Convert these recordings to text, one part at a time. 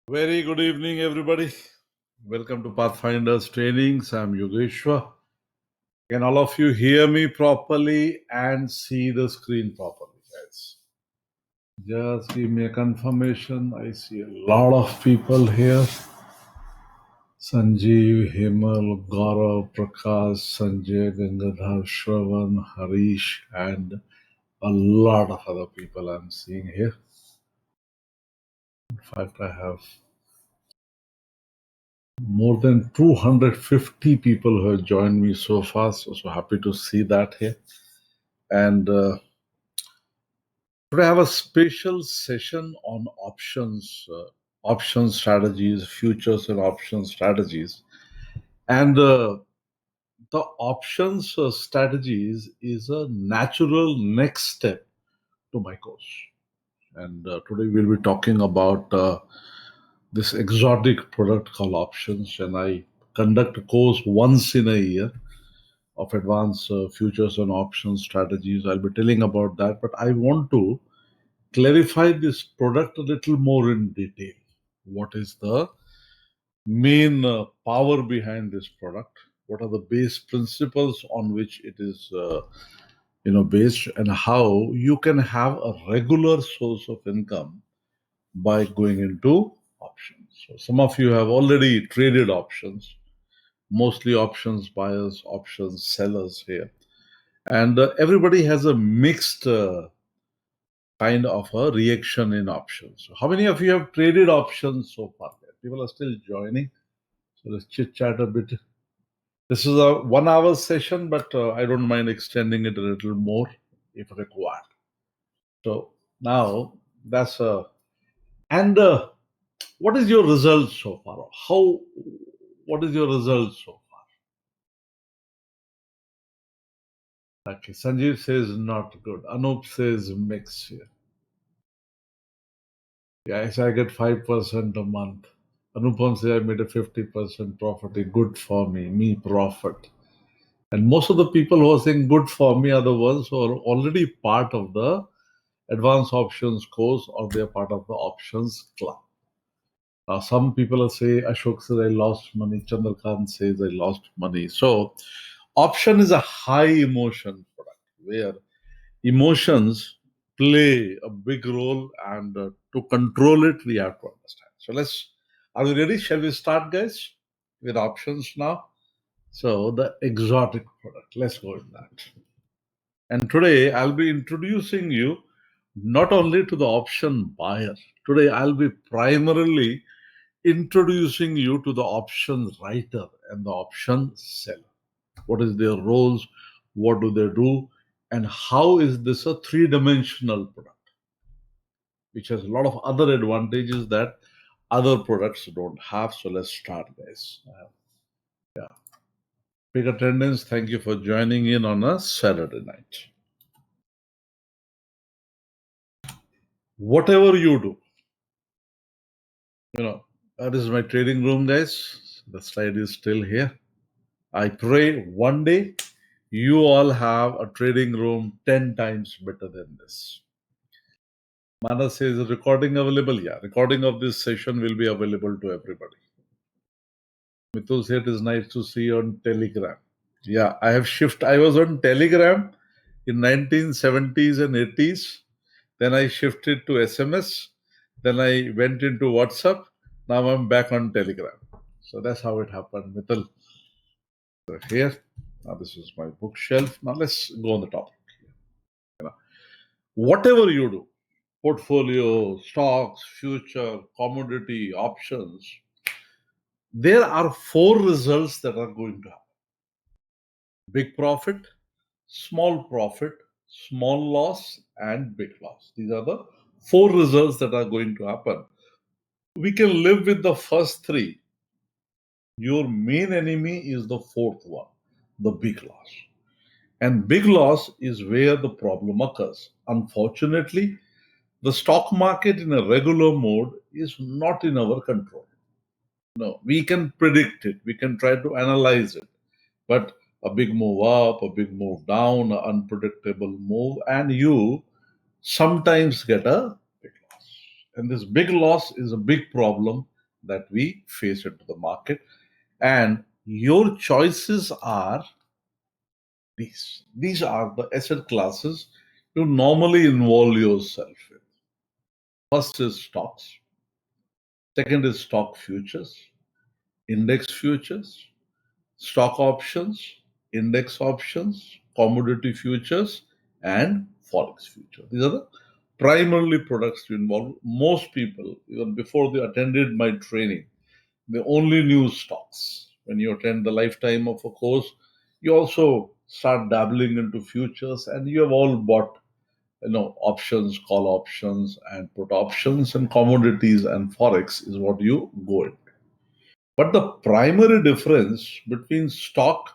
Very good evening, everybody. Welcome to Pathfinders Trainings. I'm Yogeshwar. Can all of you hear me properly and see the screen properly, guys? Just give me a confirmation. I see a lot of people here. Sanjeev, Himal, Gaurav, Prakash, Sanjay, Gangadhar, Shravan, Harish, and a lot of other people I'm seeing here. In fact, I have more than 250 people who have joined me so far. So happy to see that here. And today I have a special session on option strategies, futures and option strategies. And the options strategies is a natural next step to my course. And today we'll be talking about this exotic product called options. And I conduct a course once in a year of advanced futures and options strategies. I'll be telling about that, but I want to clarify this product a little more in detail. What is the main power behind this product? What are the base principles on which it is based, and how you can have a regular source of income by going into options. So some of you have already traded options, mostly options buyers, options sellers here. And everybody has a mixed kind of a reaction in options. So how many of you have traded options so far? People are still joining. So let's chit chat a bit. This is a 1 hour session, but I don't mind extending it a little more if required. So now that's and what is your result so far? What is your result so far? Okay, Sanjeev says not good. Anup says mixed here. Yes, I get 5% a month. Anupam says I made a 50% profit. Good for me profit. And most of the people who are saying good for me are the ones who are already part of the advanced options course, or they are part of the options club. Some people say, Ashok says I lost money. Chandrakant says I lost money. So option is a high emotion product where emotions play a big role, and to control it, we have to understand. So are we ready? Shall we start, guys, with options now? So the exotic product, let's go with that. And today I'll be introducing you not only to the option buyer. Today I'll be primarily introducing you to the option writer and the option seller. What is their roles? What do they do? And how is this a three-dimensional product, which has a lot of other advantages that other products don't have. So let's start, guys. Big attendance. Thank you for joining in on a Saturday night. Whatever you do, that is my trading room, guys. The slide is still here. I pray one day you all have a trading room 10 times better than this. Mana says recording available. Yeah, recording of this session will be available to everybody. Mithul said it is nice to see you on Telegram. Yeah, I was on Telegram in 1970s and 80s. Then I shifted to SMS. Then I went into WhatsApp. Now I'm back on Telegram. So that's how it happened. Mithul. So here, now this is my bookshelf. Now let's go on the topic. Whatever you do, portfolio, stocks, future, commodity, options, there are 4 results that are going to happen. Big profit, small loss, and big loss. These are the 4 results that are going to happen. We can live with the first 3. Your main enemy is the 4th one, the big loss. And big loss is where the problem occurs. Unfortunately, the stock market in a regular mode is not in our control. No, we can predict it. We can try to analyze it. But a big move up, a big move down, an unpredictable move, and you sometimes get a big loss. And this big loss is a big problem that we face into the market. And your choices are these. These are the asset classes you normally involve yourself in. First is stocks. Second is stock futures, index futures, stock options, index options, commodity futures, and forex futures. These are the primarily products to involve. Most people, even before they attended my training, they only knew stocks. When you attend the lifetime of a course, you also start dabbling into futures, and you have all bought, options, call options, and put options, and commodities and forex is what you go in. But the primary difference between stock,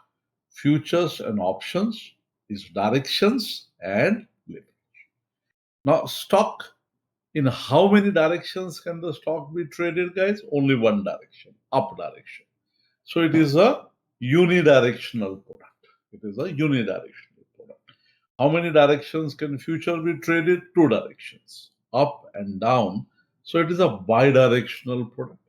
futures, and options is directions and limit. Now, stock, in how many directions can the stock be traded, guys? Only one direction, up direction. So it is a unidirectional product. It is a unidirectional product. How many directions can future be traded? Two directions, up and down. So it is a bidirectional product.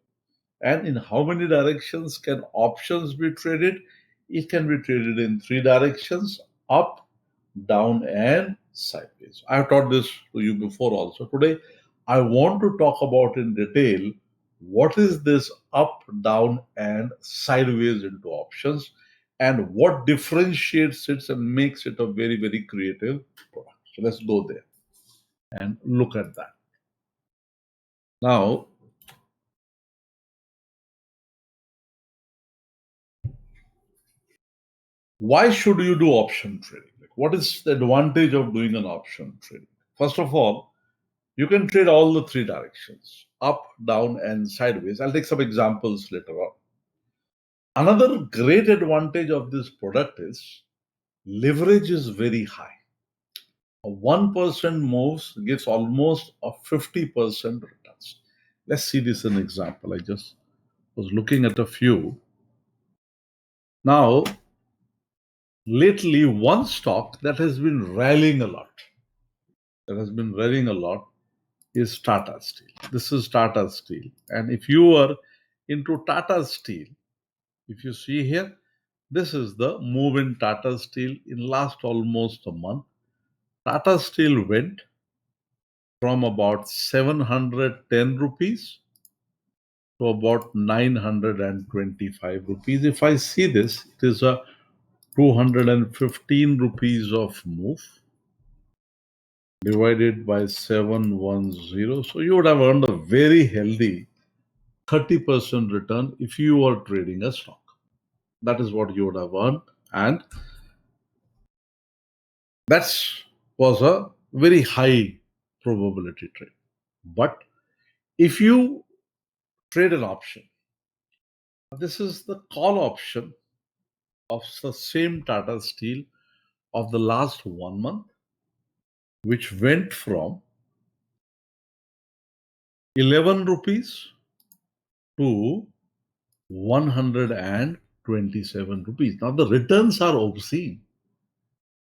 And in how many directions can options be traded? It can be traded in three directions, up, down, and sideways. I have taught this to you before also. Today, I want to talk about in detail what is this up, down, and sideways into options, and what differentiates it and makes it a very, very creative product. So let's go there and look at that. Now, why should you do option trading? Like, what is the advantage of doing an option trading? First of all, you can trade all the three directions, up, down, and sideways. I'll take some examples later on. Another great advantage of this product is leverage is very high. A 1% moves gives almost a 50% returns. Let's see this in an example. I just was looking at a few. Now, lately, one stock that has been rallying a lot, is Tata Steel. This is Tata Steel. And if you are into Tata Steel, if you see here, this is the move in Tata Steel in last almost a month. Tata Steel went from about 710 rupees to about 925 rupees. If I see this, it is a 215 rupees of move divided by 710. So you would have earned a very healthy 30% return if you were trading a stock. That is what you would have earned. And that was a very high probability trade. But if you trade an option, this is the call option of the same Tata Steel of the last 1 month, which went from 11 rupees to 127 rupees. Now the returns are obscene.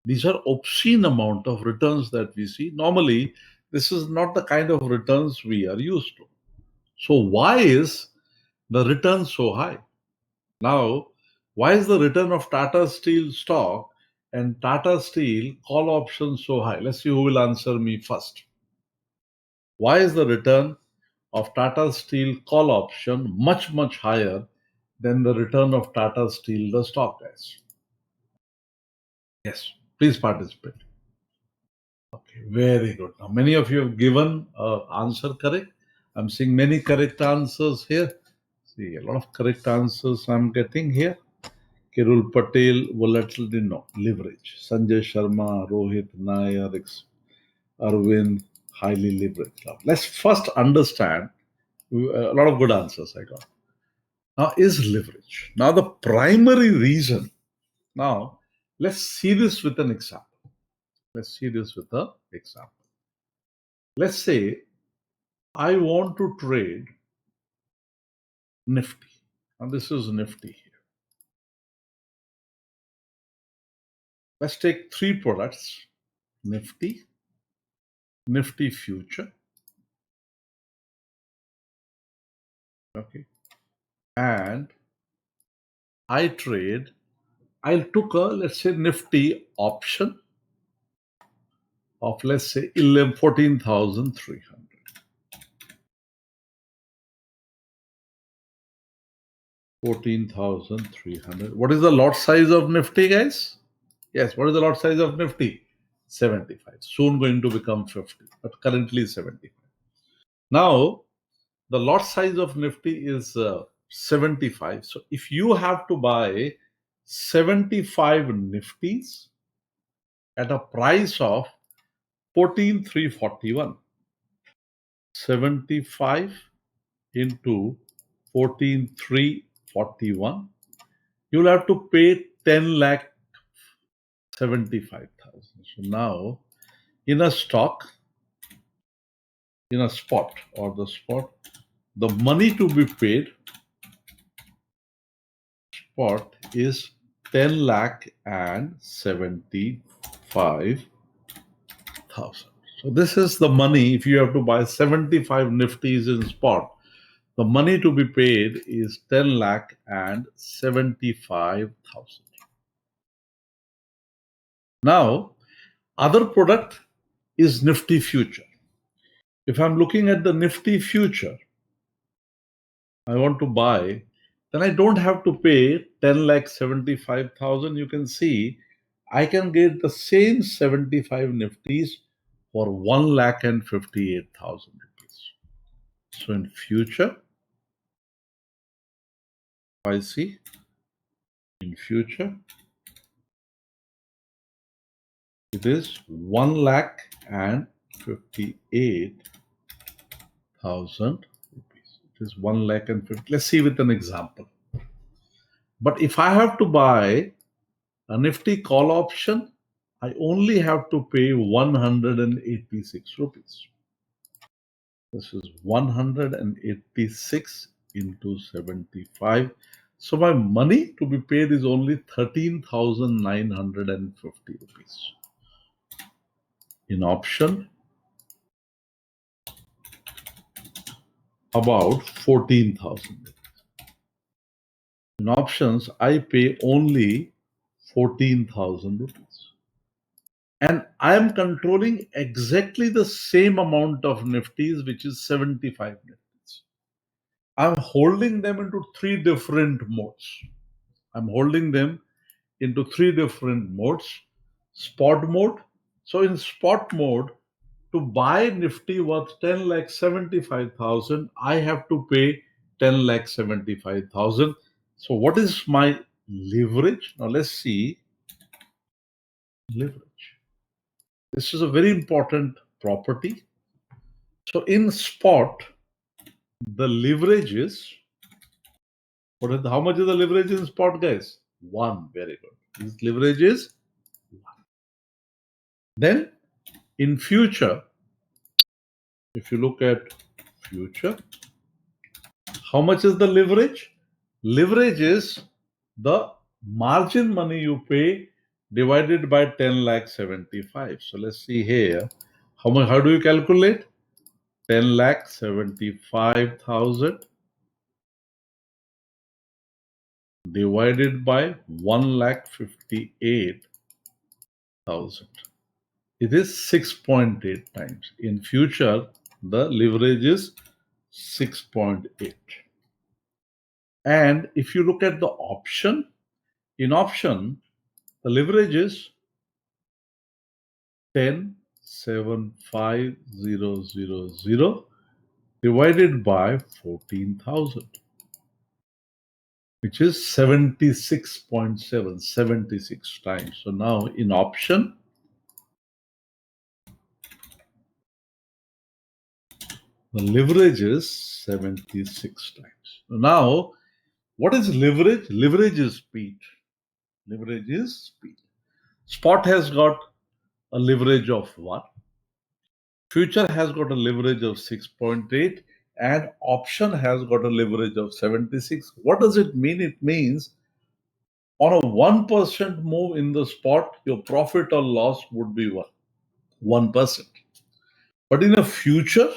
These are obscene amount of returns that we see. Normally, this is not the kind of returns we are used to. So why is the return so high? Now, why is the return of Tata Steel stock and Tata Steel call option so high? Let's see who will answer me first. Why is the return of Tata Steel call option much, much higher than the return of Tata Steel, the stock is? Yes, please participate. Okay, very good. Now, many of you have given answer correct. I'm seeing many correct answers here. See, a lot of correct answers I'm getting here. Kirul Patel, volatility, no. Leverage. Sanjay Sharma, Rohit Nair, Arvind, highly leveraged. Now, let's first understand a lot of good answers I got. Now, is leverage. Now, the primary reason. Now, let's see this with an example. Let's see this with an example. Let's say I want to trade Nifty. Now, this is Nifty here. Let's take three products: Nifty, Nifty Future, Okay. And I took a, let's say, Nifty option of, let's say, 14,300. 14,300. What is the lot size of Nifty, guys? Yes, what is the lot size of Nifty? 75. Soon going to become 50, but currently 75. Now, the lot size of Nifty is 75. So, if you have to buy 75 Nifties at a price of 14,341, 75 into 14,341, you'll have to pay 10 lakh 75,000. So now, in a stock, in a spot, the money to be paid spot is 10 lakh and 75,000. So this is the money. If you have to buy 75 Nifties in spot, the money to be paid is 10 lakh and 75,000. Now, other product is Nifty Future. If I'm looking at the Nifty Future, I want to buy, then I don't have to pay 10 lakh 75,000. You can see I can get the same 75 Nifties for 1 lakh and 58,000 rupees. So in future, I see in future, it is 1 lakh and 58,000 rupees. It is 1 lakh and 50. Let's see with an example. But if I have to buy a Nifty call option, I only have to pay 186 rupees. This is 186 into 75. So my money to be paid is only 13,950 rupees. In option, about 14,000. In options, I pay only 14,000 rupees. And I am controlling exactly the same amount of Nifties, which is 75 Nifties. I'm holding them into three different modes. Spot mode. So in spot mode, to buy Nifty worth 10 lakh 75,000, I have to pay 10 lakh 75,000. So what is my leverage? Now let's see leverage. This is a very important property. So in spot, the leverage is, how much is the leverage in spot, guys? 1. Very good. This leverage is 1. Then in future, if you look at future, how much is the leverage? Leverage is the margin money you pay divided by 10 lakh 75. So let's see here. How do you calculate? 10 lakh 75,000 divided by 1 lakh 58,000. It is 6.8 times. In future, the leverage is 6.8. And if you look at the option, in option, the leverage is 10,75,000 divided by 14,000, which is 76.7, 76 times. So now in option, the leverage is 76 times. Now, what is leverage? Leverage is speed. Leverage is speed. Spot has got a leverage of 1. Future has got a leverage of 6.8 and option has got a leverage of 76. What does it mean? It means on a 1% move in the spot, your profit or loss would be 1%. But in a future,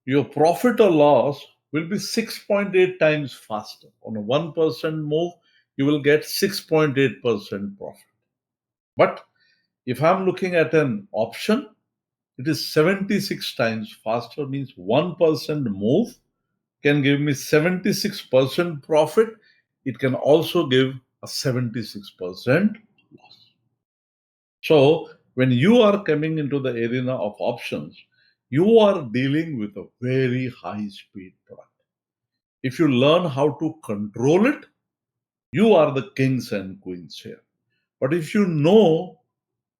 your profit or loss will be 6.8 times faster. On a 1% move, you will get 6.8% profit. But if I'm looking at an option, it is 76 times faster, means 1% move can give me 76% profit. It can also give a 76% loss. So when you are coming into the arena of options, you are dealing with a very high speed product. If you learn how to control it, you are the kings and queens here. But if you know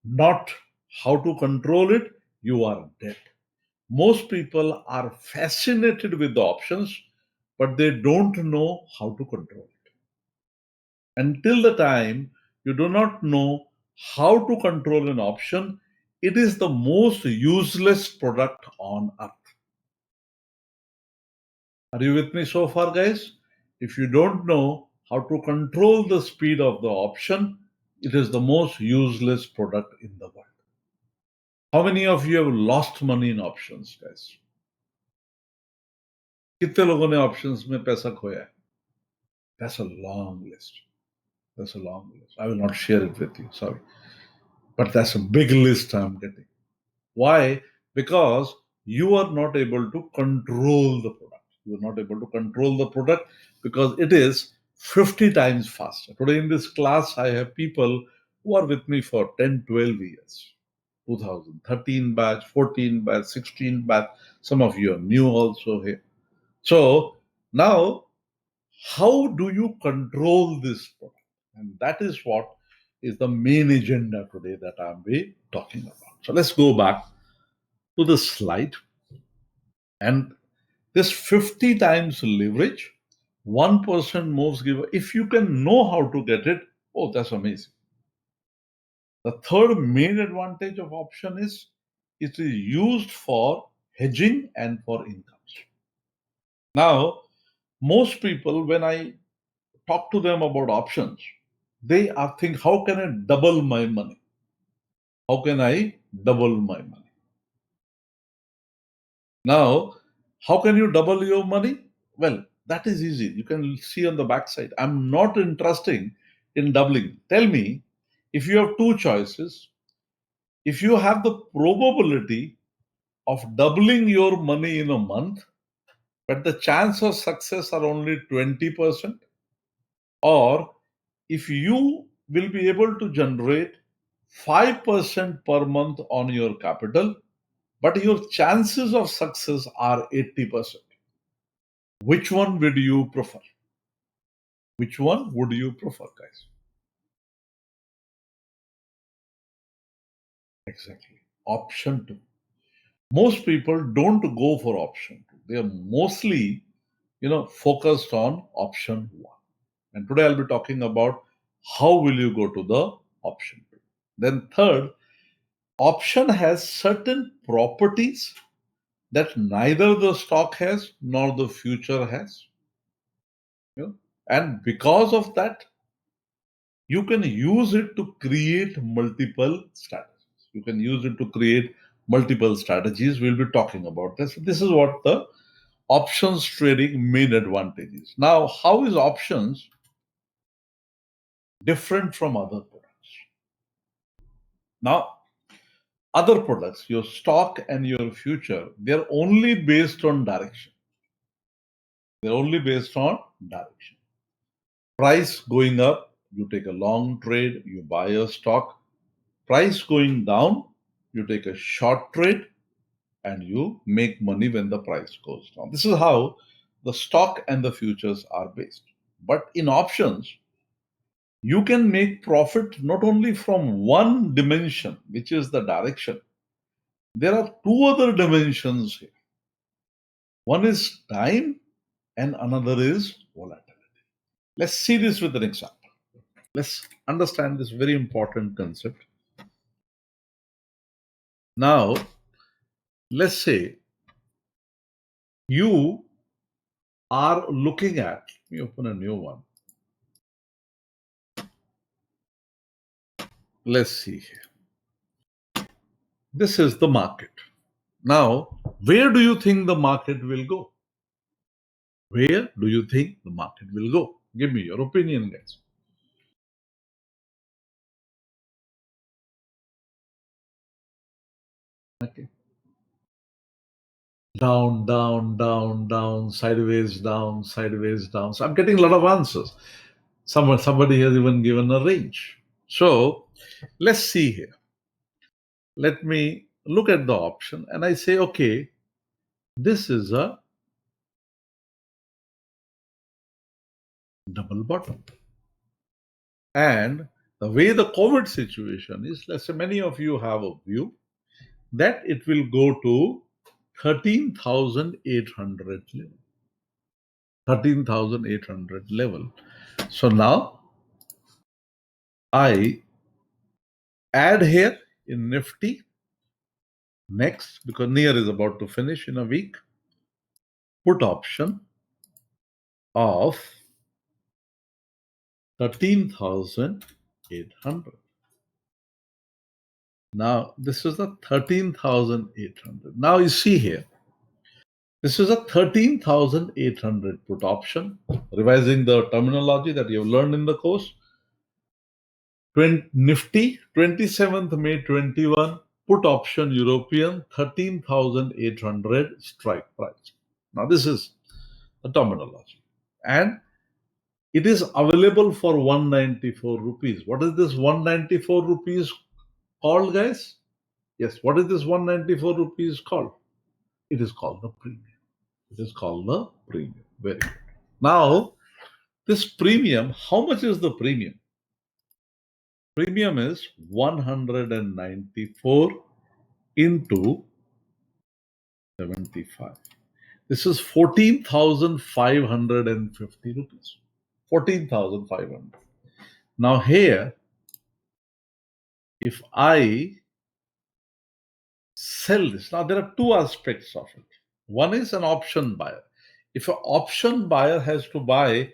not how to control it, you are dead. Most people are fascinated with the options, but they don't know how to control it. Until the time you do not know how to control an option, it is the most useless product on earth. Are you with me so far, guys? If you don't know how to control the speed of the option, it is the most useless product in the world. How many of you have lost money in options, guys? कितने लोगों ने options में पैसा खोया है? That's a long list. That's a long list. I will not share it with you, sorry. But that's a big list I'm getting. Why? Because you are not able to control the product. You are not able to control the product because it is 50 times faster. Today in this class, I have people who are with me for 10, 12 years. 2013 batch, 14 batch, 16 batch. Some of you are new also here. So now, how do you control this product? And that is what is the main agenda today that I'll be talking about. So let's go back to the slide. And this 50 times leverage, 1% moves give. If you can know how to get it, oh, that's amazing. The third main advantage of option is it is used for hedging and for incomes. Now, most people, when I talk to them about options, they are think, how can I double my money? How can I double my money? Now, how can you double your money? Well, that is easy. You can see on the backside. I'm not interested in doubling. Tell me, if you have two choices, if you have the probability of doubling your money in a month, but the chance of success are only 20%, or if you will be able to generate 5% per month on your capital, but your chances of success are 80%. Which one would you prefer? Which one would you prefer, guys? Exactly. Option two. Most people don't go for option two. They are mostly, focused on option one. And today I'll be talking about how will you go to the option two. Then third, option has certain properties that neither the stock has nor the future has. And because of that, you can use it to create multiple strategies. You can use it to create multiple strategies. We'll be talking about this. This is what the options trading main advantage is. Now, how is options different from other products? Now, other products, your stock and your future, they're only based on direction. They're only based on direction. Price going up, you take a long trade, you buy a stock. Price going down, you take a short trade and you make money when the price goes down. This is how the stock and the futures are based. But in options, you can make profit not only from one dimension, which is the direction. There are two other dimensions here. One is time and another is volatility. Let's see this with an example. Let's understand this very important concept. Now, let's say you are looking at, let me open a new one. Let's see here. This is the market. Now, where do you think the market will go? Where do you think the market will go? Give me your opinion, guys. Okay. Down, down, down, down, sideways, down, sideways, down. So I'm getting a lot of answers. Somebody has even given a range. So let's see here. Let me look at the option and I say, okay, this is a double bottom. And the way the COVID situation is, let's say many of you have a view that it will go to 13,800 level. 13,800 level. So now I add here in Nifty next, because near is about to finish in a week, put option of 13,800. Now this is the 13,800. Now you see here, this is a 13,800 put option, revising the terminology that you've learned in the course. Nifty 27th May 21 put option European 13,800 strike price. Now this is the terminology, and it is available for 194 rupees. What is this 194 rupees called, guys? Yes, what is this 194 rupees called? It is called the premium. It is called the premium. Very good. Now, this premium, how much is the premium? Premium is 194 into 75. This is 14,550 rupees. 14,500. Now here, if I sell this, now there are two aspects of it. One is an option buyer. If an option buyer has to buy,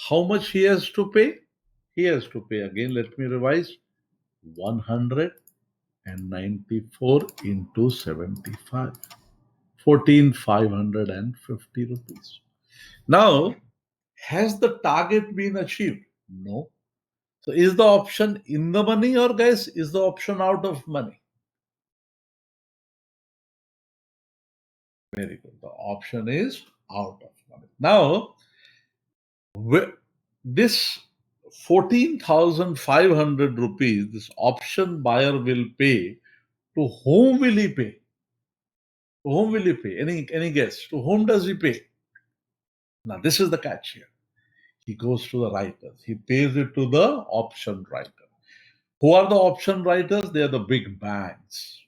how much he has to pay? He has to pay, again, let me revise, 194 into 75. 14,550 rupees. Now, has the target been achieved? No. So is the option in the money, or guys, is the option out of money? Very good. The option is out of money. Now, this 14,500 rupees, this option buyer will pay. To whom will he pay? To whom will he pay? Any guess? To whom does he pay? Now, this is the catch here. He goes to the writers. He pays it to the option writer. Who are the option writers? They are the big banks.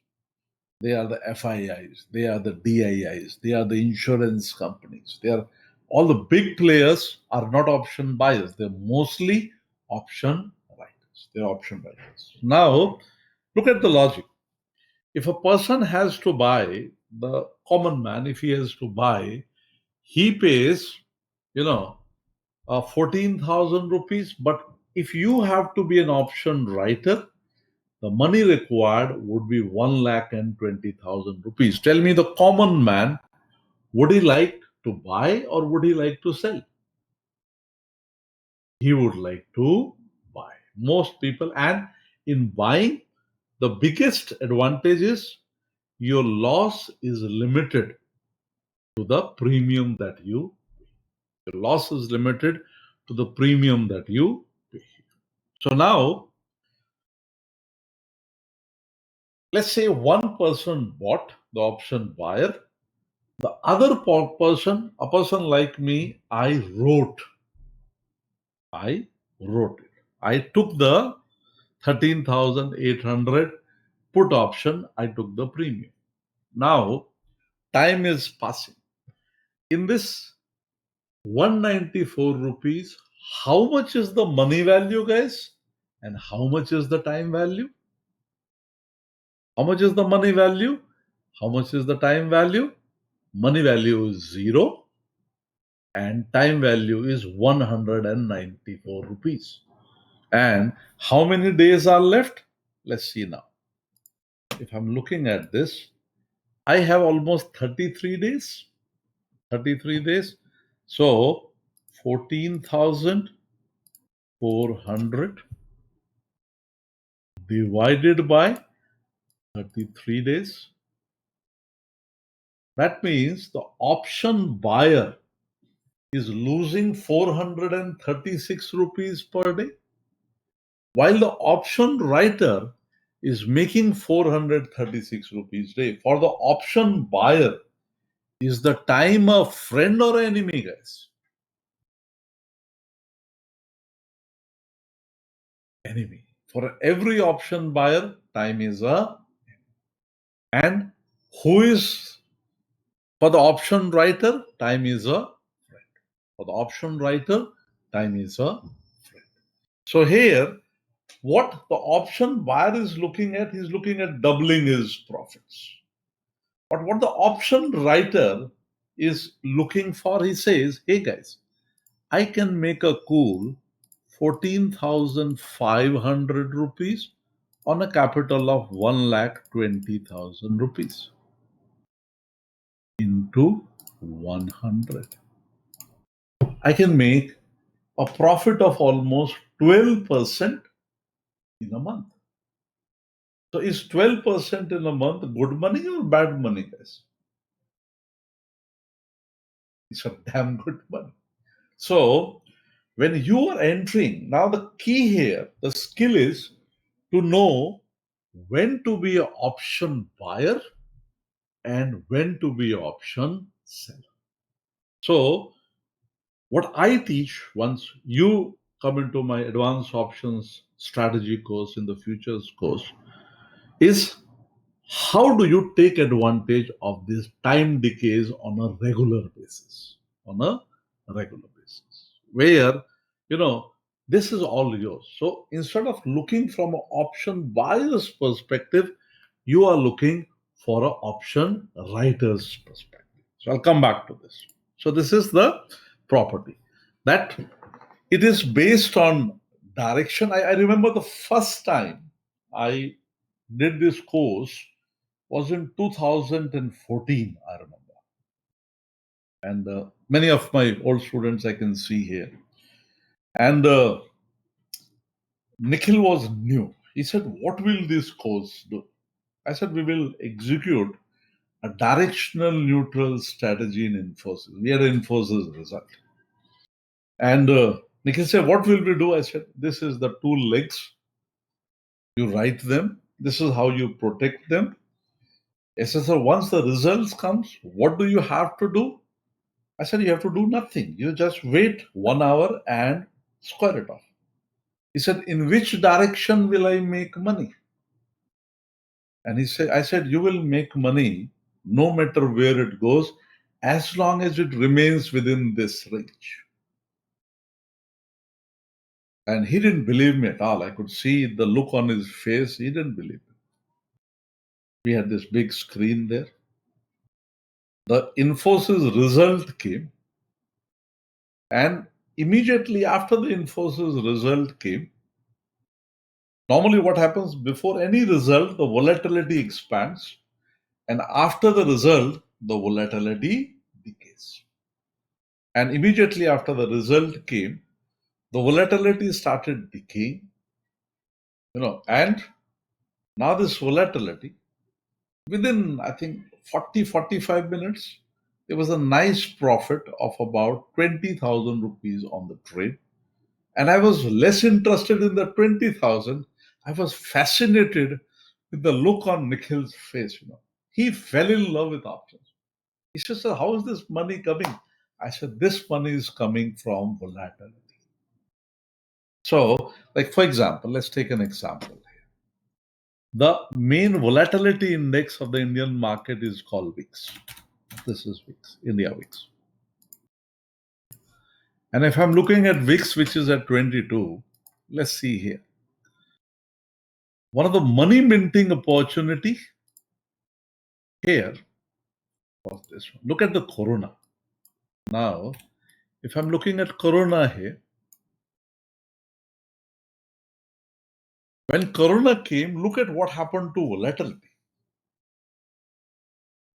They are the FIIs. They are the DIIs. They are the insurance companies. They are all the big players are not option buyers. They're mostly option writers. They're option writers. Now, look at the logic. If a person has to buy, the common man, if he has to buy, he pays, 14,000 rupees. But if you have to be an option writer, the money required would be 1,20,000 rupees. Tell me, the common man, would he like to buy or would he like to sell? He would like to buy. Most people, and in buying, the biggest advantage is your loss is limited to the premium that you pay. Your loss is limited to the premium that you pay. So now, let's say one person bought, the option buyer. The other person, a person like me, I wrote it. I took the 13,800 put option, I took the premium. Now, time is passing. In this 194 rupees, how much is the money value, guys? And how much is the time value? How much is the money value? How much is the time value? Money value is 0 and time value is 194 rupees. And how many days are left? Let's see now. If I'm looking at this, I have almost 33 days. 33 days. So 14,400 divided by 33 days. That means the option buyer is losing 436 rupees per day, while the option writer is making 436 rupees a day. For the option buyer, is the time a friend or enemy, guys? Enemy. For every option buyer, time is a. And who is for the option writer? Time is a friend. For the option writer, time is a friend. So here, what the option buyer is looking at, he's looking at doubling his profits. But what the option writer is looking for, he says, hey guys, I can make a cool 14,500 rupees on a capital of 1,20,000 rupees into 100. I can make a profit of almost 12% in a month. So is 12% in a month good money or bad money, guys? It's a damn good money. So when you are entering, now the key here, the skill is to know when to be an option buyer and when to be an option seller. So what I teach once you come into my advanced options strategy course in the futures course is how do you take advantage of these time decays on a regular basis? On a regular basis, where this is all yours. So instead of looking from an option buyer's perspective, you are looking for an option writer's perspective. So I'll come back to this. So this is the property that it is based on direction. I remember the first time I did this course was in 2014, I remember. And many of my old students I can see here. And Nikhil was new. He said, what will this course do? I said, we will execute a directional neutral strategy in Infosys. We had an Infosys result. And Nikhil said, what will we do? I said, this is the two legs. You write them. This is how you protect them. I said, sir, once the results comes, what do you have to do? I said, you have to do nothing. You just wait 1 hour and square it off. He said, in which direction will I make money? And I said, you will make money no matter where it goes, as long as it remains within this range. And he didn't believe me at all. I could see the look on his face. He didn't believe me. We had this big screen there. The Infosys result came. And immediately after the Infosys result came, normally what happens before any result, the volatility expands. And after the result, the volatility decays. And immediately after the result came, the volatility started decaying. And now this volatility, within, I think, 40-45 minutes, there was a nice profit of about 20,000 rupees on the trade. And I was less interested in the 20,000. I was fascinated with the look on Nikhil's face. He fell in love with options. He said, sir, how is this money coming? I said, this money is coming from volatility. So, like for example, let's take an example. The main volatility index of the Indian market is called VIX. This is VIX, India VIX. And if I'm looking at VIX, which is at 22, let's see here. One of the money minting opportunity here was this one. Look at the Corona. Now, if I'm looking at Corona here, when Corona came, look at what happened to volatility.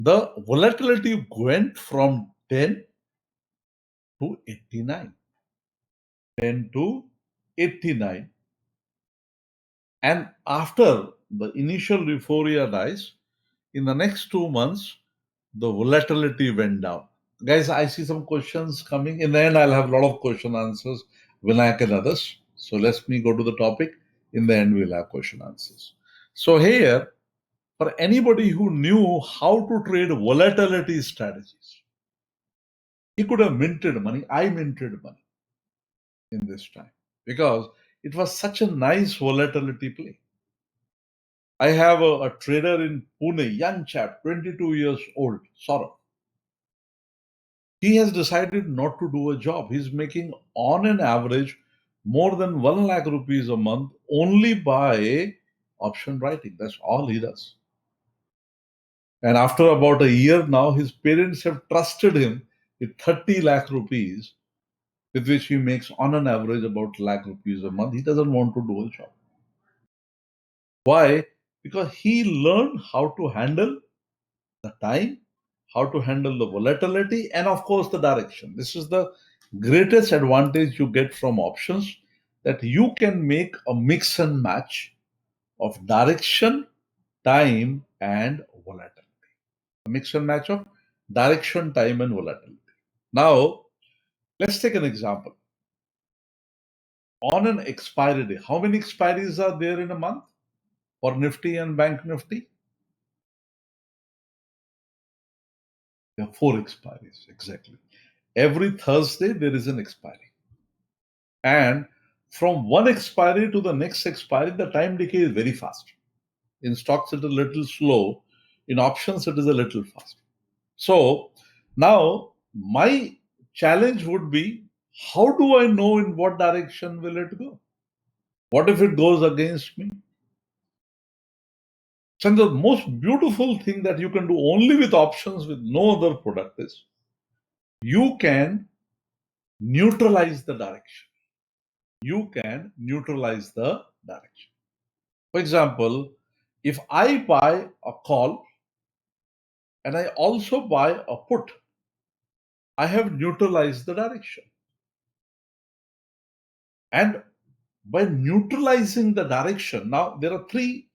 The volatility went from 10 to 89. 10 to 89. And after the initial euphoria dies, in the next 2 months, the volatility went down. Guys, I see some questions coming. In the end, I'll have a lot of question answers, Vinayak and others. So let me go to the topic. In the end, we'll have question answers. So here, for anybody who knew how to trade volatility strategies, he could have minted money. I minted money in this time because it was such a nice volatility play. I have a trader in Pune, young chap, 22 years old, Saurabh. He has decided not to do a job. He's making on an average more than 1 lakh rupees a month only by option writing. That's all he does. And after about a year now, his parents have trusted him with 30 lakh rupees, with which he makes on an average about lakh rupees a month. He doesn't want to do a job. Why? Because he learned how to handle the time, how to handle the volatility, and of course the direction. This is the greatest advantage you get from options, that you can make a mix and match of direction, time, and volatility. A mix and match of direction, time, and volatility. Now, let's take an example. On an expiry day, how many expiries are there in a month for Nifty and Bank Nifty? There are 4 expiries, exactly. Every Thursday, there is an expiry. And from one expiry to the next expiry, the time decay is very fast. In stocks, it is a little slow. In options, it is a little fast. So now my challenge would be, how do I know in what direction will it go? What if it goes against me? So the most beautiful thing that you can do only with options with no other product is you can neutralize the direction. You can neutralize the direction. For example, if I buy a call and I also buy a put, I have neutralized the direction. And by neutralizing the direction, now there are 3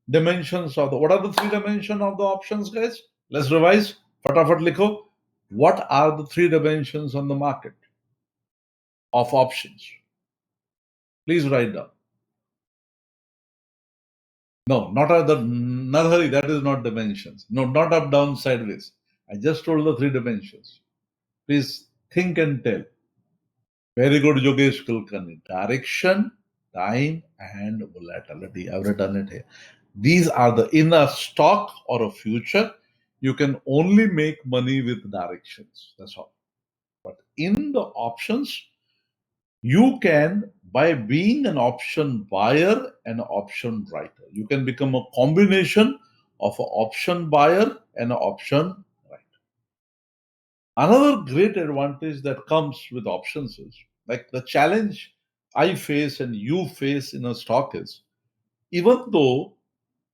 dimensions of the, what are the 3 dimensions of the options, guys? Let's revise. Fatafat likho. What are the 3 dimensions on the market of options? Please write down. No, not the Narhari, that is not dimensions. No, not up, down, sideways. I just told the 3 dimensions. Please think and tell. Very good, Yogesh Kulkarni. Direction, time, and volatility. I've written it here. These are the, in a stock or a future, you can only make money with directions. That's all. But in the options, you can, by being an option buyer and option writer, you can become a combination of an option buyer and an option writer. Another great advantage that comes with options is, like the challenge I face and you face in a stock is, even though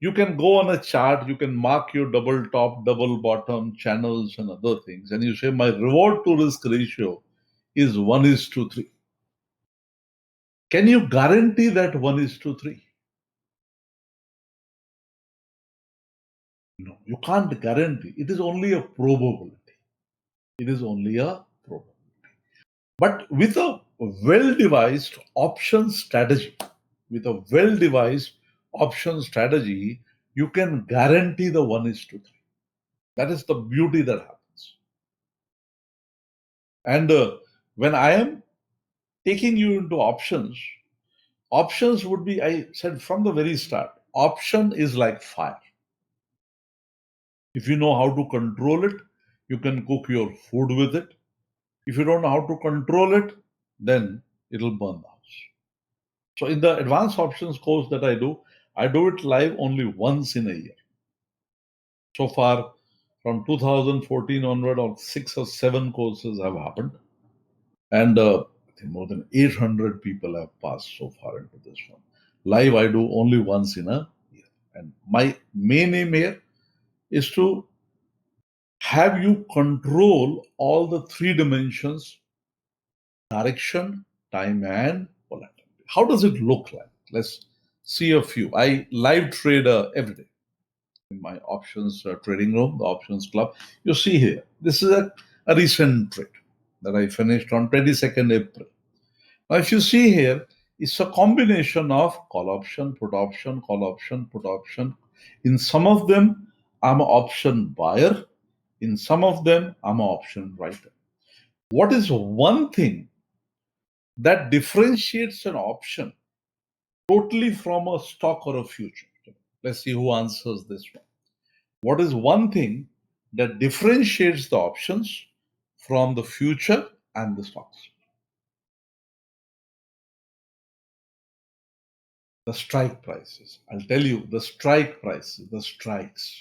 you can go on a chart, you can mark your double top, double bottom channels and other things, and you say my reward to risk ratio is 1:3. Can you guarantee that 1:3? No, you can't guarantee. It is only a probability. It is only a probability. But with a well-devised option strategy, you can guarantee the 1:3. That is the beauty that happens. And when I am taking you into options would be, I said from the very start, option is like fire. If you know how to control it, you can cook your food with it. If you don't know how to control it, then it'll burn the house. So in the advanced options course that I do it live only once in a year. So far, from 2014 onward, on 6 or 7 courses have happened. And I think more than 800 people have passed so far into this one. Live, I do only once in a year. And my main aim here is to have you control all the 3 dimensions direction, time, and volatility. How does it look like? Let's see a few. I live trade every day in my options trading room, the options club. You see here, this is a recent trade that I finished on 22nd April. Now, if you see here, it's a combination of call option, put option, call option, put option. In some of them, I'm an option buyer. In some of them, I'm an option writer. What is one thing that differentiates an option totally from a stock or a future? Let's see who answers this one. What is one thing that differentiates the options from the future and the stocks? The strike prices. I'll tell you, the strike prices, the strikes.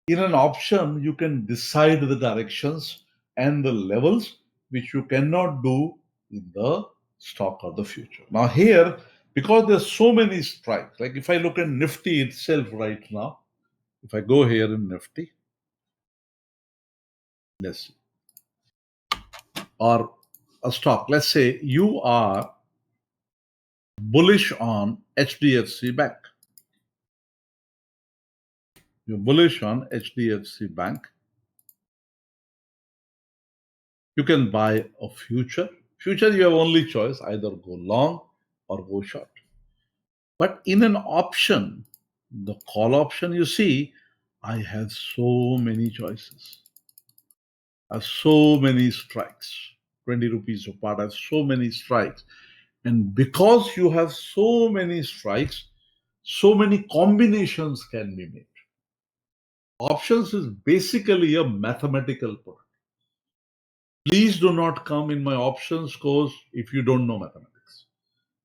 In an option, you can decide the directions and the levels, which you cannot do in the stock or the future. Now, here, because there's so many strikes, like if I look at Nifty itself right now, if I go here in Nifty, let's see, or a stock, let's say you are bullish on HDFC Bank. You're bullish on HDFC Bank. You can buy a future. Future, you have only choice, either go long or go short. But in an option, the call option, you see, I have so many choices. I have so many strikes. 20 rupees apart, I have so many strikes. And because you have so many strikes, so many combinations can be made. Options is basically a mathematical product. Please do not come in my options course if you don't know mathematics,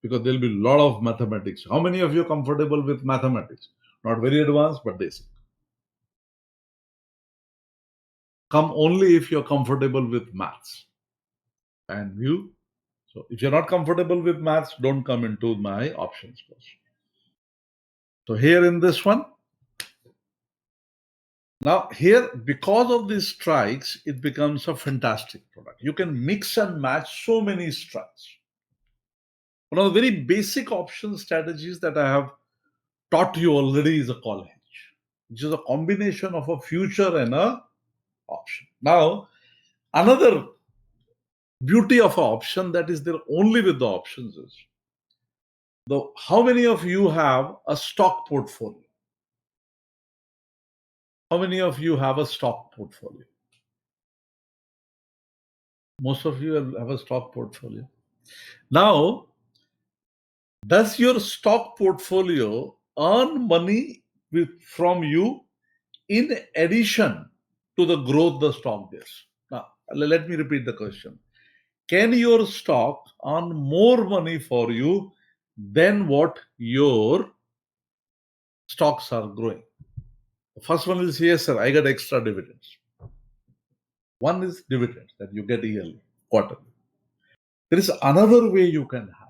because there'll be a lot of mathematics. How many of you are comfortable with mathematics? Not very advanced, but basic. Come only if you're comfortable with maths. And you, so if you're not comfortable with maths, don't come into my options course. So here in this one, now here, because of these strikes, it becomes a fantastic product. You can mix and match so many strikes. One of the very basic option strategies that I have taught you already is a call hedge, which is a combination of a future and a option. Now, another beauty of an option that is there only with the options is how many of you have a stock portfolio? How many of you have a stock portfolio? Most of you have a stock portfolio. Now, does your stock portfolio earn money from you in addition to the growth the stock gives? Now, let me repeat the question. Can your stock earn more money for you than what your stocks are growing? The first one is, yes, sir, I get extra dividends. One is dividends that you get yearly, quarterly. There is another way you can have.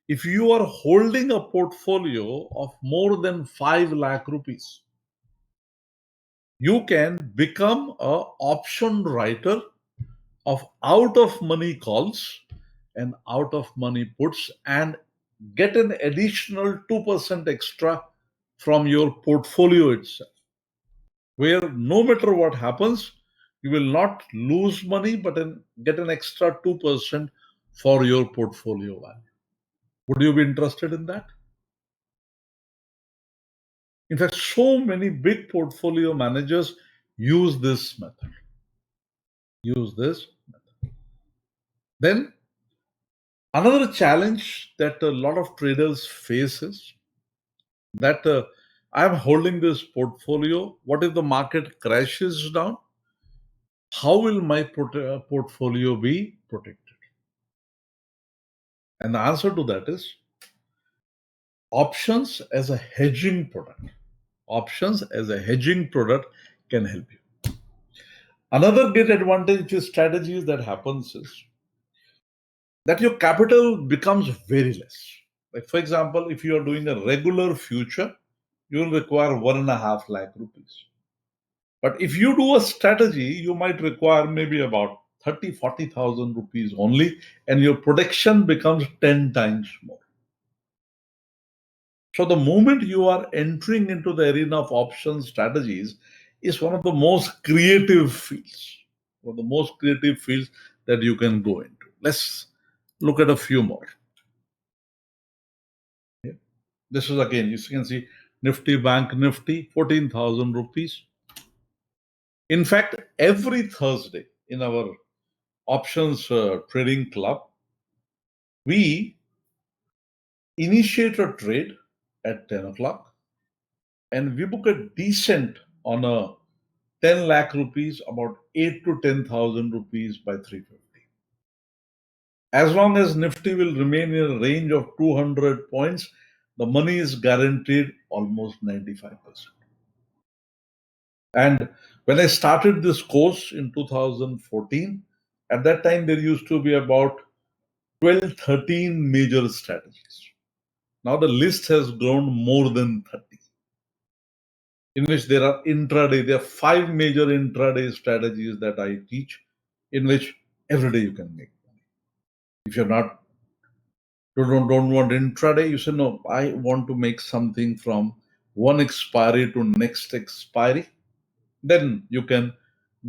If you are holding a portfolio of more than 5 lakh rupees, you can become an option writer of out of money calls and out of money puts and get an additional 2% extra from your portfolio itself, where no matter what happens, you will not lose money but get an extra 2% for your portfolio value. Would you be interested in that? In fact, so many big portfolio managers use this method. Then another challenge that a lot of traders face is that I'm holding this portfolio. What if the market crashes down? How will my portfolio be protected? And the answer to that is options as a hedging product. Options as a hedging product can help you. Another great advantage with strategies that happens is that your capital becomes very less. Like, for example, if you are doing a regular future, you will require 1.5 lakh rupees. But if you do a strategy, you might require maybe about 40,000 rupees only, and your protection becomes 10 times more. So the moment you are entering into the arena of option strategies is one of the most creative fields, one of the most creative fields that you can go into. Let's look at a few more. This is again, you can see Nifty Bank Nifty, 14,000 rupees. In fact, every Thursday in our options trading club, we initiate a trade at 10 o'clock and we book a decent on a 10 lakh rupees, about 8 to 10,000 rupees by 350. As long as Nifty will remain in a range of 200 points, the money is guaranteed almost 95%. And when I started this course in 2014, at that time there used to be about 12, 13 major strategies. Now the list has grown more than 30, in which there are intraday. There are 5 major intraday strategies that I teach, in which every day you can make money. If you're not, don't want intraday, you say, no, I want to make something from one expiry to next expiry. Then you can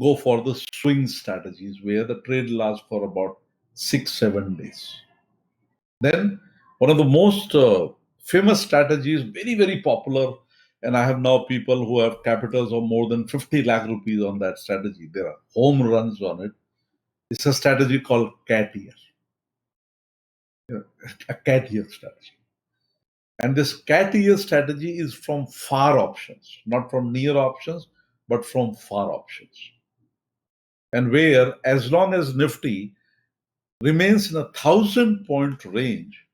go for the swing strategies where the trade lasts for about 6, 7 days. Then one of the most famous strategies, very, very popular, and I have now people who have capitals of more than 50 lakh rupees on that strategy. There are home runs on it. It's a strategy called cat ear, a cat ear strategy. And this cat ear strategy is from far options, not from near options, but from far options. And where, as long as Nifty remains in a 1,000-point range,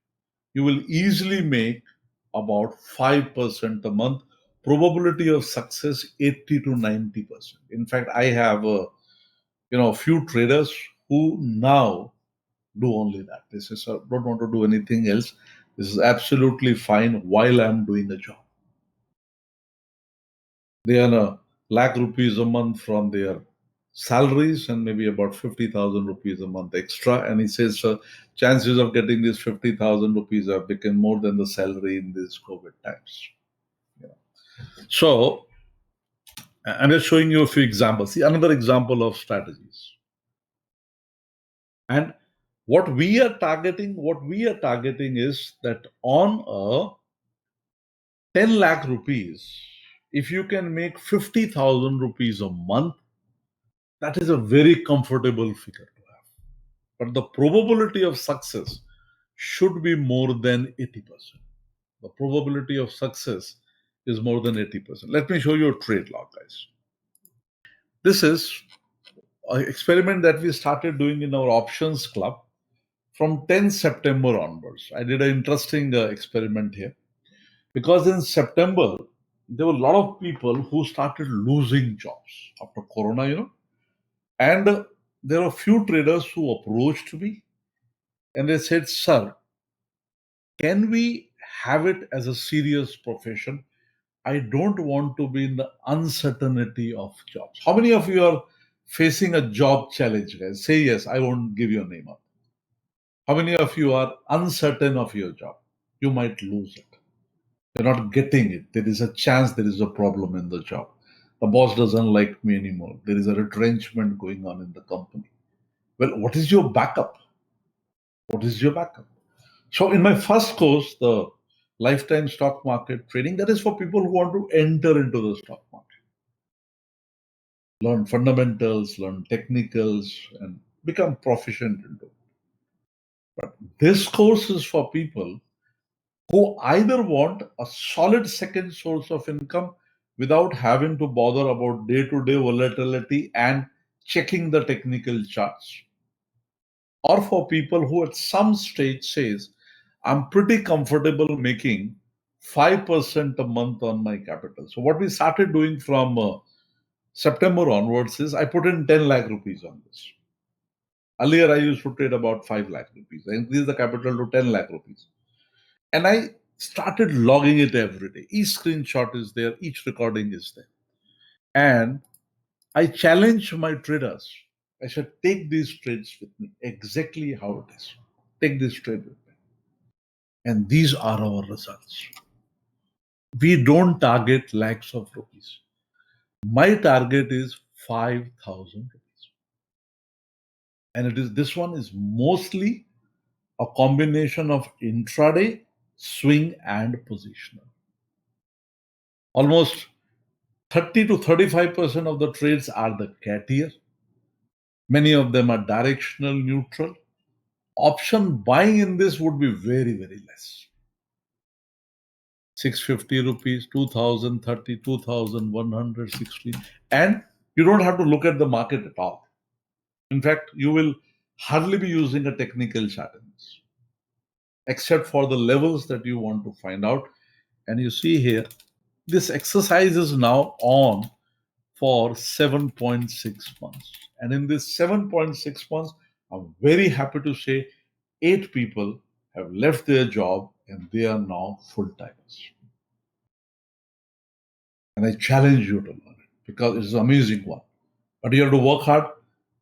you will easily make about 5% a month. Probability of success 80 to 90%. In fact, I have a few traders who now do only that. They say, sir, don't want to do anything else. This is absolutely fine while I'm doing a job. They earn a lakh rupees a month from their salaries and maybe about 50,000 rupees a month extra. And he says, sir, chances of getting these 50,000 rupees have become more than the salary in these COVID times. So I'm just showing you a few examples. See, another example of strategies. And what we are targeting is that on a 10 lakh rupees, if you can make 50,000 rupees a month, that is a very comfortable figure to have. But the probability of success should be more than 80%. The probability of success is more than 80%. Let me show you a trade log, guys. This is an experiment that we started doing in our options club from 10 September onwards. I did an interesting experiment here because in September, there were a lot of people who started losing jobs after Corona, and there were a few traders who approached me and they said, sir, can we have it as a serious profession? I don't want to be in the uncertainty of jobs. How many of you are facing a job challenge, guys? Say yes, I won't give your name up. How many of you are uncertain of your job? You might lose it. You're not getting it. There is a chance there is a problem in the job. The boss doesn't like me anymore. There is a retrenchment going on in the company. Well, what is your backup? What is your backup? So in my first course, the lifetime stock market trading, that is for people who want to enter into the stock market. Learn fundamentals, learn technicals, and become proficient into it. But this course is for people who either want a solid second source of income without having to bother about day-to-day volatility and checking the technical charts, or for people who at some stage says, I'm pretty comfortable making 5% a month on my capital. So what we started doing from September onwards is I put in 10 lakh rupees on this. Earlier, I used to trade about 5 lakh rupees. I increased the capital to 10 lakh rupees. And I started logging it every day. Each screenshot is there, each recording is there. And I challenge my traders. I said, take these trades with me, exactly how it is. Take this trade with me. And these are our results. We don't target lakhs of rupees. My target is 5,000 rupees. And this one is mostly a combination of intraday, swing, and positional. Almost 30 to 35% of the trades are the cat ear. Many of them are directional neutral. Option buying in this would be very, very less. 650 rupees, 2030, 2160. And you don't have to look at the market at all. In fact, you will hardly be using a technical chart in this, except for the levels that you want to find out. And you see here, this exercise is now on for 7.6 months. And in this 7.6 months, I'm very happy to say 8 people have left their job and they are now full-timers. And I challenge you to learn it because it's an amazing one. But you have to work hard.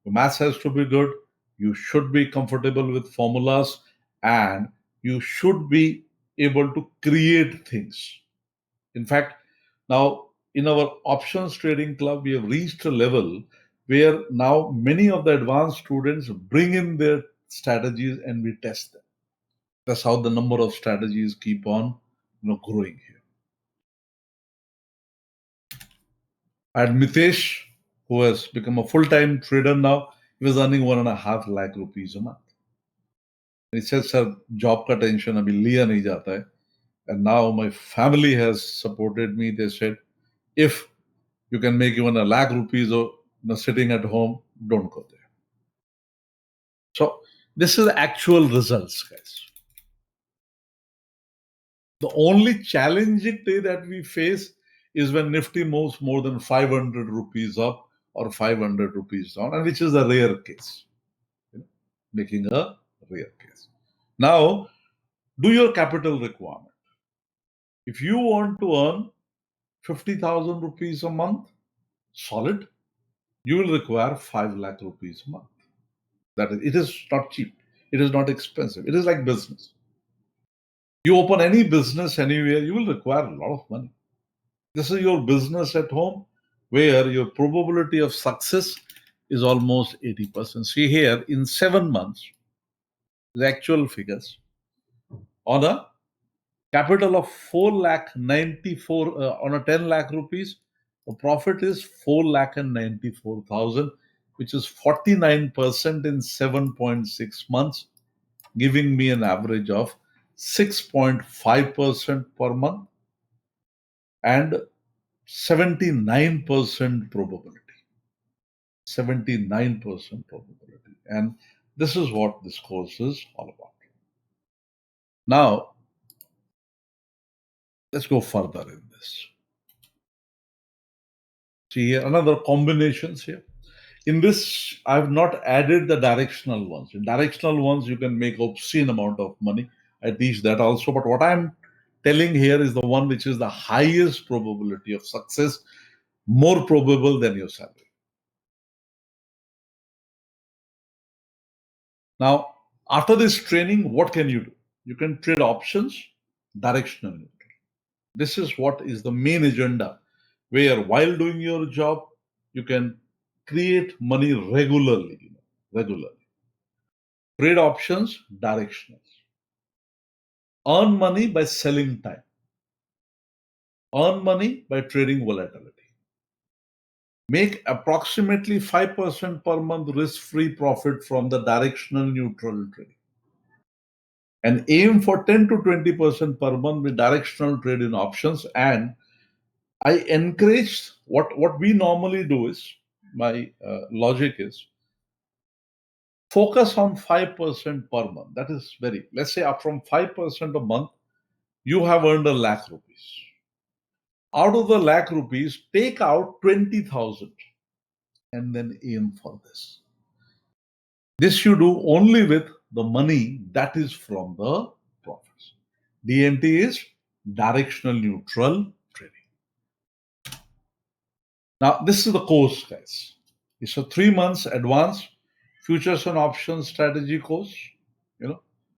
Your maths has to be good. You should be comfortable with formulas and you should be able to create things. In fact, now in our options trading club, we have reached a level where now many of the advanced students bring in their strategies and we test them. That's how the number of strategies keep on growing here. I had Mitesh, who has become a full-time trader now. He was earning 1.5 lakh rupees a month. He said, sir, job ka tension abhi liya nahi jata hai. And now my family has supported me. They said, if you can make even 1 lakh rupees or sitting at home, don't go there. So this is actual results, guys. The only challenging day that we face is when Nifty moves more than 500 rupees up or 500 rupees down, and which is a rare case. Making a rare case. Now, do your capital requirement. If you want to earn 50,000 rupees a month, solid, you will require 5 lakh rupees a month. That is, it is not cheap. It is not expensive. It is like business. You open any business anywhere, you will require a lot of money. This is your business at home where your probability of success is almost 80%. See here, in 7 months, the actual figures on a capital of 4 lakh 94 on a 10 lakh rupees, the profit is 4 lakh and 94,000, which is 49% in 7.6 months, giving me an average of 6.5% per month and 79% probability. 79% probability. And this is what this course is all about. Now, let's go further in this. See here, another combinations here. In this, I've not added the directional ones. In directional ones, you can make obscene amount of money. I teach that also. But what I'm telling here is the one which is the highest probability of success, more probable than your salary. Now, after this training, what can you do? You can trade options, directional. This is what is the main agenda, where while doing your job, you can create money regularly. Trade options, directionals. Earn money by selling time. Earn money by trading volatility. Make approximately 5% per month risk-free profit from the directional neutral trading. And aim for 10 to 20% per month with directional trade in options. And I encourage what we normally do is, my logic is, focus on 5% per month. That is let's say up from 5% a month, you have earned 1 lakh rupees. Out of the lakh rupees, take out 20,000 and then aim for this. This you do only with the money that is from the profits. DNT is directional neutral trading. Now, this is the course, guys. It's a 3 months advance. futures and options strategy course, you know,